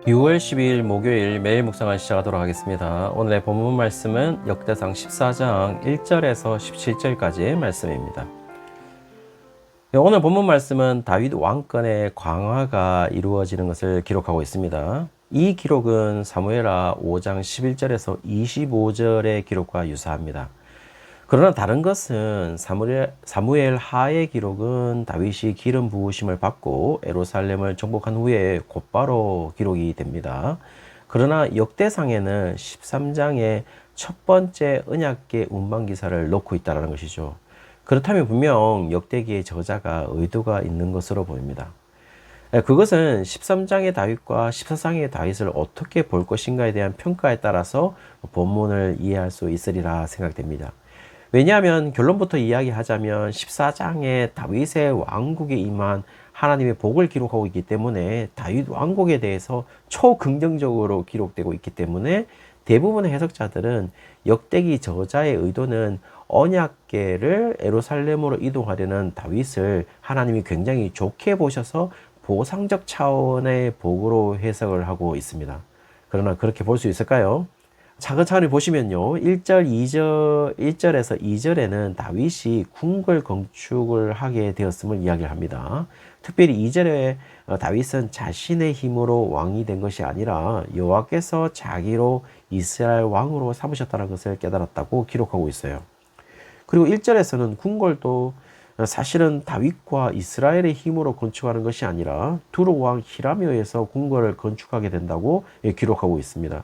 6월 12일 목요일 매일 묵상을 시작하도록 하겠습니다. 오늘의 본문 말씀은 역대상 14장 1절에서 17절까지의 말씀입니다. 오늘 본문 말씀은 다윗 왕권의 강화가 이루어지는 것을 기록하고 있습니다. 이 기록은 사무엘하 5장 11절에서 25절의 기록과 유사합니다. 그러나 다른 것은 사무엘 하의 기록은 다윗이 기름 부으심을 받고 예루살렘을 정복한 후에 곧바로 기록이 됩니다. 그러나 역대상에는 13장의 첫 번째 언약궤 운반 기사를 놓고 있다는 것이죠. 그렇다면 분명 역대기의 저자가 의도가 있는 것으로 보입니다. 그것은 13장의 다윗과 14장의 다윗을 어떻게 볼 것인가에 대한 평가에 따라서 본문을 이해할 수 있으리라 생각됩니다. 왜냐하면 결론부터 이야기하자면 14장에 다윗의 왕국에 임한 하나님의 복을 기록하고 있기 때문에 다윗 왕국에 대해서 초긍정적으로 기록되고 있기 때문에 대부분의 해석자들은 역대기 저자의 의도는 언약궤를 예루살렘으로 이동하려는 다윗을 하나님이 굉장히 좋게 보셔서 보상적 차원의 복으로 해석을 하고 있습니다. 그러나 그렇게 볼 수 있을까요? 차근차근히 보시면요. 1절에서 2절에는 다윗이 궁궐 건축을 하게 되었음을 이야기를 합니다. 특별히 2절에 다윗은 자신의 힘으로 왕이 된 것이 아니라 여호와께서 자기로 이스라엘 왕으로 삼으셨다는 것을 깨달았다고 기록하고 있어요. 그리고 1절에서는 궁궐도 사실은 다윗과 이스라엘의 힘으로 건축하는 것이 아니라 두로 왕 히람에 의해서 궁궐을 건축하게 된다고 기록하고 있습니다.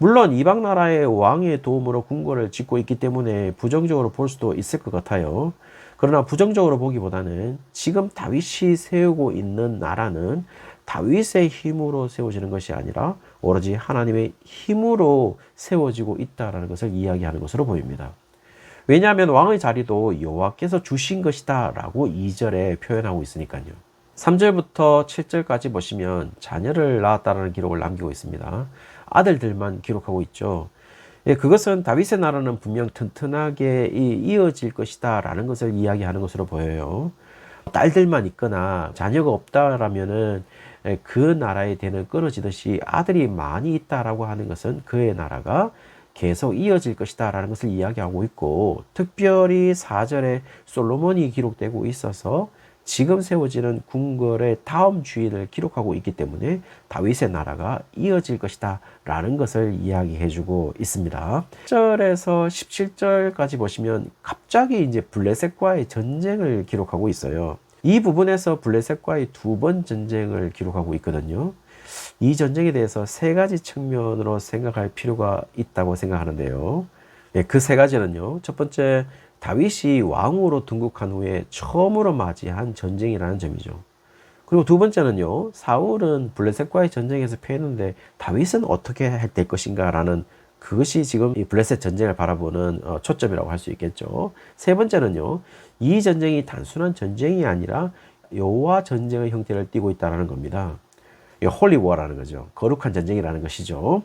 물론 이방 나라의 왕의 도움으로 궁궐을 짓고 있기 때문에 부정적으로 볼 수도 있을 것 같아요. 그러나 부정적으로 보기보다는 지금 다윗이 세우고 있는 나라는 다윗의 힘으로 세워지는 것이 아니라 오로지 하나님의 힘으로 세워지고 있다는 것을 이야기하는 것으로 보입니다. 왜냐하면 왕의 자리도 여호와께서 주신 것이다 라고 2절에 표현하고 있으니까요. 3절부터 7절까지 보시면 자녀를 낳았다는 기록을 남기고 있습니다. 아들들만 기록하고 있죠. 그것은 다윗의 나라는 분명 튼튼하게 이어질 것이다 라는 것을 이야기하는 것으로 보여요. 딸들만 있거나 자녀가 없다라면은 그 나라의 대는 끊어지듯이 아들이 많이 있다라고 하는 것은 그의 나라가 계속 이어질 것이다 라는 것을 이야기하고 있고, 특별히 4절에 솔로몬이 기록되고 있어서 지금 세워지는 궁궐의 다음 주인을 기록하고 있기 때문에 다윗의 나라가 이어질 것이다 라는 것을 이야기해 주고 있습니다. 1절에서 17절까지 보시면 갑자기 이제 블레셋과의 전쟁을 기록하고 있어요. 이 부분에서 블레셋과의 두 번 전쟁을 기록하고 있거든요. 이 전쟁에 대해서 세 가지 측면으로 생각할 필요가 있다고 생각하는데요. 그 세 가지는요. 첫 번째, 다윗이 왕으로 등극한 후에 처음으로 맞이한 전쟁이라는 점이죠. 그리고 두 번째는요. 사울은 블레셋과의 전쟁에서 패했는데 다윗은 어떻게 될 것인가 라는, 그것이 지금 이 블레셋 전쟁을 바라보는 초점이라고 할 수 있겠죠. 세 번째는요. 이 전쟁이 단순한 전쟁이 아니라 여호와 전쟁의 형태를 띠고 있다는 겁니다. 홀리워라는 거죠. 거룩한 전쟁이라는 것이죠.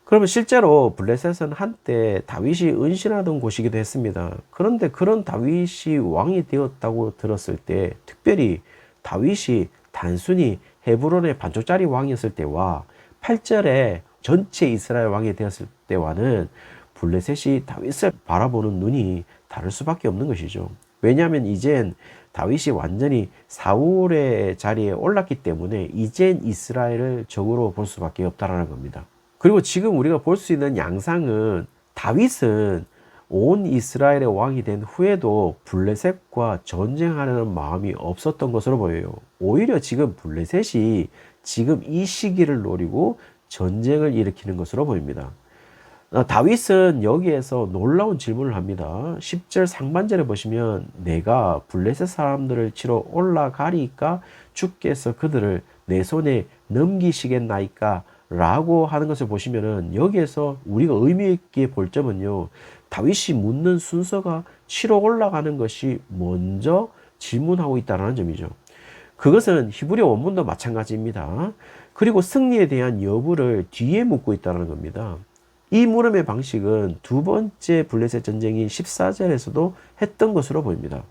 그러면 실제로 블레셋은 한때 다윗이 은신하던 곳이기도 했습니다. 그런데 그런 다윗이 왕이 되었다고 들었을 때, 특별히 다윗이 단순히 헤브론의 반쪽짜리 왕이었을 때와 8절에 전체 이스라엘 왕이 되었을 때와는 블레셋이 다윗을 바라보는 눈이 다를 수밖에 없는 것이죠. 왜냐하면 이젠 다윗이 완전히 사울의 자리에 올랐기 때문에 이젠 이스라엘을 적으로 볼 수밖에 없다는 겁니다. 그리고 지금 우리가 볼 수 있는 양상은 다윗은 온 이스라엘의 왕이 된 후에도 블레셋과 전쟁하려는 마음이 없었던 것으로 보여요. 오히려 지금 블레셋이 지금 이 시기를 노리고 전쟁을 일으키는 것으로 보입니다. 다윗은 여기에서 놀라운 질문을 합니다. 10절 상반절에 보시면 내가 블레셋 사람들을 치러 올라가리까 주께서 그들을 내 손에 넘기시겠나이까 라고 하는 것을 보시면은, 여기에서 우리가 의미 있게 볼 점은요, 다윗이 묻는 순서가 치러 올라가는 것이 먼저 질문하고 있다는 점이죠. 그것은 히브리 원문도 마찬가지입니다. 그리고 승리에 대한 여부를 뒤에 묻고 있다는 겁니다. 이 물음의 방식은 두 번째 블레셋 전쟁인 14절에서도 했던 것으로 보입니다.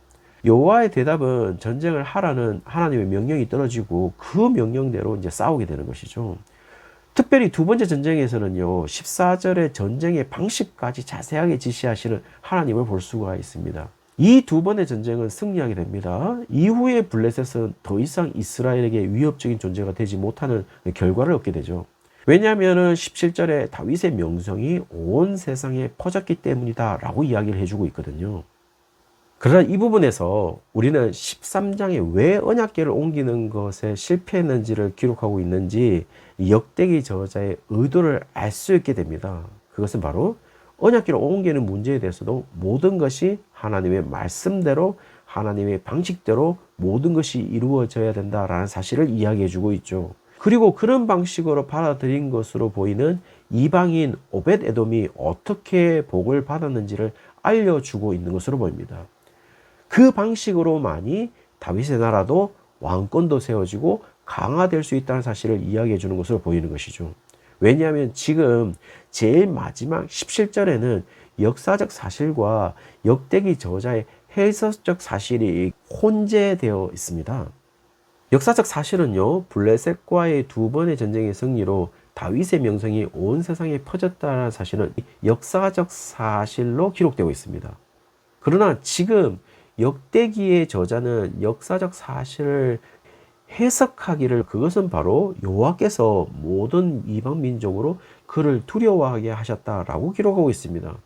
여호와의 대답은 전쟁을 하라는 하나님의 명령이 떨어지고 그 명령대로 이제 싸우게 되는 것이죠. 특별히 두 번째 전쟁에서는요, 14절의 전쟁의 방식까지 자세하게 지시하시는 하나님을 볼 수가 있습니다. 이 두 번의 전쟁은 승리하게 됩니다. 이후에 블레셋은 더 이상 이스라엘에게 위협적인 존재가 되지 못하는 결과를 얻게 되죠. 왜냐하면 17절에 다윗의 명성이 온 세상에 퍼졌기 때문이다 라고 이야기를 해주고 있거든요. 그러나 이 부분에서 우리는 13장에 왜 언약궤를 옮기는 것에 실패했는지를 기록하고 있는지 역대기 저자의 의도를 알 수 있게 됩니다. 그것은 바로 언약궤를 옮기는 문제에 대해서도 모든 것이 하나님의 말씀대로 하나님의 방식대로 모든 것이 이루어져야 된다라는 사실을 이야기해 주고 있죠. 그리고 그런 방식으로 받아들인 것으로 보이는 이방인 오벳 에돔이 어떻게 복을 받았는지를 알려주고 있는 것으로 보입니다. 그 방식으로만이 다윗의 나라도 왕권도 세워지고 강화될 수 있다는 사실을 이야기해 주는 것으로 보이는 것이죠. 왜냐하면 지금 제일 마지막 17절에는 역사적 사실과 역대기 저자의 해석적 사실이 혼재되어 있습니다. 역사적 사실은요, 블레셋과의 두 번의 전쟁의 승리로 다윗의 명성이 온 세상에 퍼졌다는 사실은 역사적 사실로 기록되고 있습니다. 그러나 지금 역대기의 저자는 역사적 사실을 해석하기를 그것은 바로 여호와께서 모든 이방 민족으로 그를 두려워하게 하셨다라고 기록하고 있습니다.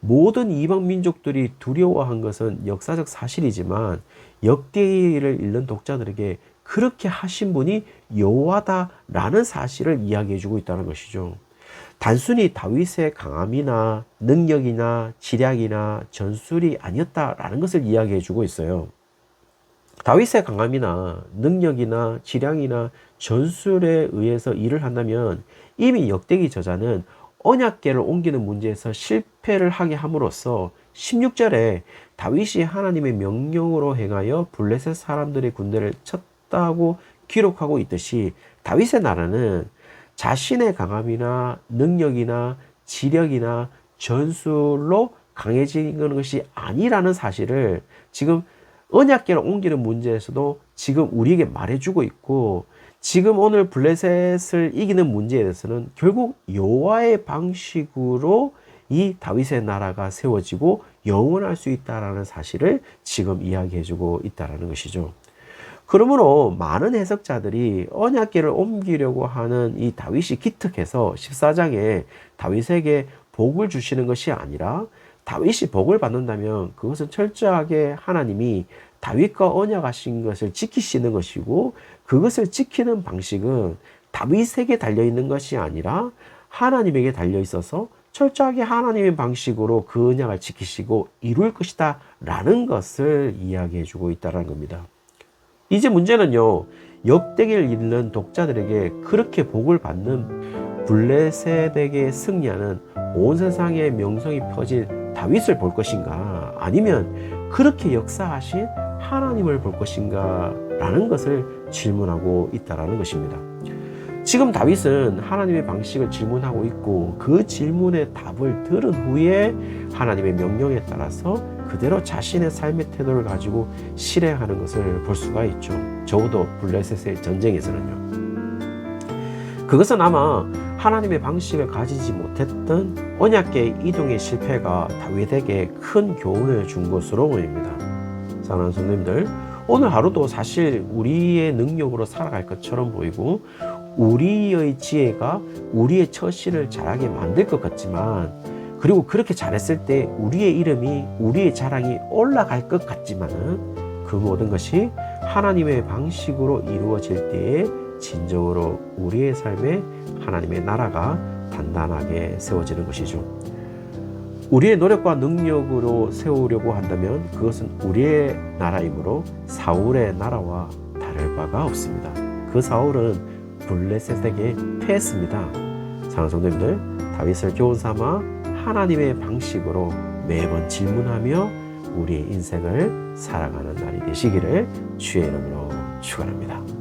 모든 이방 민족들이 두려워한 것은 역사적 사실이지만 역대기를 읽는 독자들에게 그렇게 하신 분이 여호와다라는 사실을 이야기해 주고 있다는 것이죠. 단순히 다윗의 강함이나 능력이나 지략이나 전술이 아니었다라는 것을 이야기해 주고 있어요. 다윗의 강함이나 능력이나 지략이나 전술에 의해서 일을 한다면 이미 역대기 저자는 언약궤를 옮기는 문제에서 실패를 하게 함으로써 16절에 다윗이 하나님의 명령으로 행하여 블레셋 사람들의 군대를 쳤다고 기록하고 있듯이 다윗의 나라는 자신의 강함이나 능력이나 지력이나 전술로 강해지는 것이 아니라는 사실을 지금 언약궤를 옮기는 문제에서도 지금 우리에게 말해주고 있고, 지금 오늘 블레셋을 이기는 문제에 대해서는 결국 여호와의 방식으로 이 다윗의 나라가 세워지고 영원할 수 있다는 사실을 지금 이야기해주고 있다는 것이죠. 그러므로 많은 해석자들이 언약궤를 옮기려고 하는 이 다윗이 기특해서 14장에 다윗에게 복을 주시는 것이 아니라, 다윗이 복을 받는다면 그것은 철저하게 하나님이 다윗과 언약하신 것을 지키시는 것이고, 그것을 지키는 방식은 다윗에게 달려있는 것이 아니라 하나님에게 달려있어서 철저하게 하나님의 방식으로 그 언약을 지키시고 이룰 것이다 라는 것을 이야기해 주고 있다는 겁니다. 이제 문제는요, 역대기를 읽는 독자들에게 그렇게 복을 받는 블레셋에게 승리하는 온 세상의 명성이 퍼진 다윗을 볼 것인가, 아니면 그렇게 역사하신 하나님을 볼 것인가 라는 것을 질문하고 있다는 것입니다. 지금 다윗은 하나님의 방식을 질문하고 있고, 그 질문의 답을 들은 후에 하나님의 명령에 따라서 그대로 자신의 삶의 태도를 가지고 실행하는 것을 볼 수가 있죠. 적어도 블레셋의 전쟁에서는요. 그것은 아마 하나님의 방식을 가지지 못했던 언약궤 이동의 실패가 다윗에게 큰 교훈을 준 것으로 보입니다. 사랑하는 성도님들, 오늘 하루도 사실 우리의 능력으로 살아갈 것처럼 보이고 우리의 지혜가 우리의 처신을 잘하게 만들 것 같지만, 그리고 그렇게 잘했을 때 우리의 이름이, 우리의 자랑이 올라갈 것 같지만은 그 모든 것이 하나님의 방식으로 이루어질 때에 진정으로 우리의 삶에 하나님의 나라가 단단하게 세워지는 것이죠. 우리의 노력과 능력으로 세우려고 한다면 그것은 우리의 나라이므로 사울의 나라와 다를 바가 없습니다. 그 사울은 블레셋에게 패했습니다. 사랑하는 성도님들, 다윗을 교훈 삼아 하나님의 방식으로 매번 질문하며 우리의 인생을 살아가는 날이 되시기를 주의 이름으로 축원합니다.